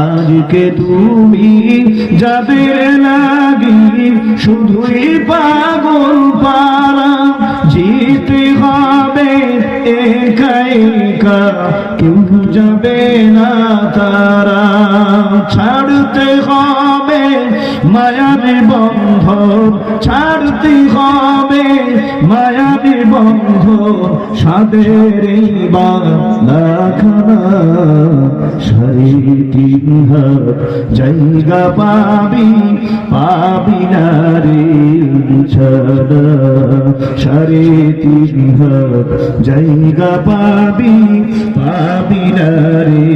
আজকে তুমি যাদের লাগি শুধুই পাগল পারা, জিতে হবে একা একা, কেউ যাবে না তারা। ছাড়তে হবে মায়ার বন্ধন, ছাড়তে হবে মায়ার বন্ধন, সাদের এই বাঁধখানা। সাড়ে তিন হাত জায়গা পাবি, পাবি না রে বিছানা। সাড়ে তিন হাত জায়গা পাবি, পাবি না রে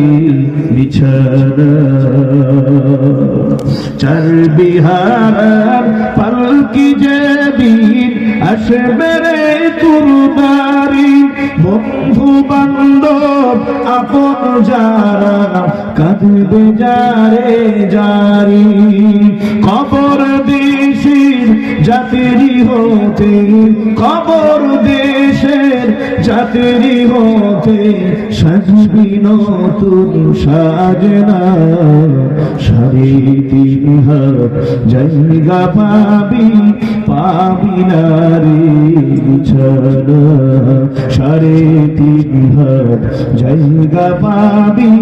বিছানা। চার বিহার পালকি যেদিন আসবে রে তোর বাড়ি, বন্ধু বান্ধব আপন যারা কাঁদবে যারে জারি। কবর দেশের যাত্রী হতে, কবর দেশের যাত্রী হতে, সাজবি নতুন সাজনা। সাড়ে তিন হাত জায়গা পাবি, পাবি না রে বিছানা। সাড়ে তিন হাত জায়গা পাবি,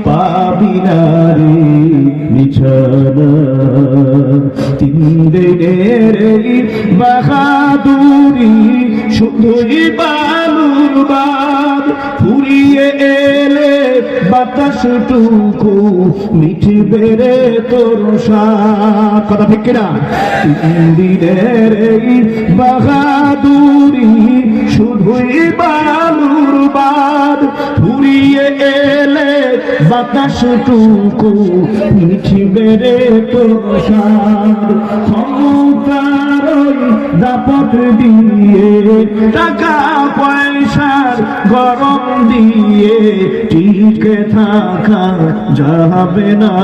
পাবি না রে বিছানা। তিন দিনের এই বাহাদুরি শুধুই বালুর বাদ, ফুরিয়ে এলে বাতাসটুকু মিঠবে রে তোর স্বাদ। কথা ঠিক কিনা? তিন দিনের এই বাহাদুরি শুধুই বালুর বাদ, ফুরিয়ে এলে বাতাসটুকু মিঠবে রে তোর স্বাদ। ক্ষমতার দাপট দিয়ে, টাকা পয়সার গরম দিয়ে, টিকে থাকা যাবে না।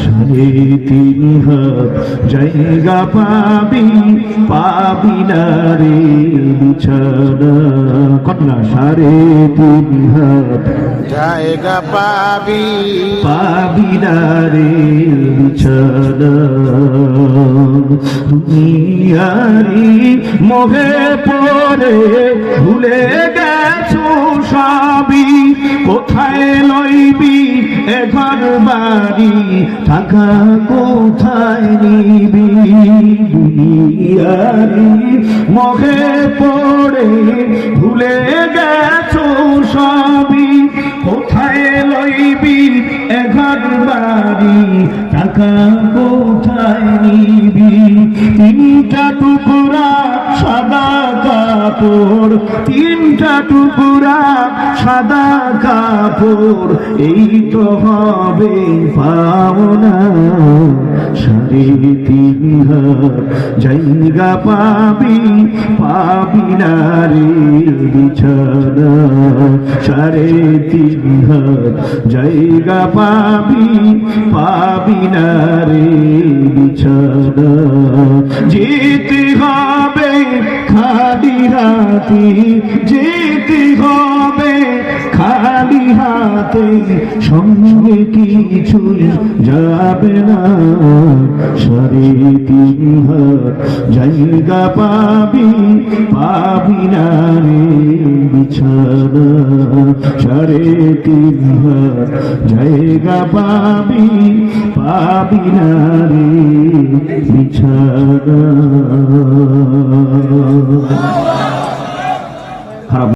সাড়ে তিন হাত জায়গা পাবি, পাবি না রে বিছানা। কতনা? সাড়ে তিন হাত জায়গা পাবি, পাবি না রে বিছানা। দুনিয়ারি মোহে পড়ে ভুলে গেছো সবই, কোথায় লইবি এ ঘর বাড়ি, টাকা কোথায় নিবি? দুনিয়ারি মোহে পড়ে ভুলে গেছো সবই, কোথায় লইবি এ ঘর বাড়ি, টাকা কোথায় নিবি? তিনটা টুকরা সাদা কাপড়, তিনটা টুকরা সাদা কাপড়, এই তো হবে পাওনা। সাড়ে তিন হাত জায়গা পাবি, পাবি না রে বিছানা। সাড়ে তিন হাত জায়গা পাবি, পাবি না রে বিছানা। যেতে হবে খালি হাতে, যেতে হবে খালি হাতে, সঙ্গে কিছুই যাবে না। সাড়ে তিন হাত জায়গা পাবি, পাবি না রে বিছানা। সাড়ে তিন হাত জায়গা পাবি, পাবি না রে বিছানা।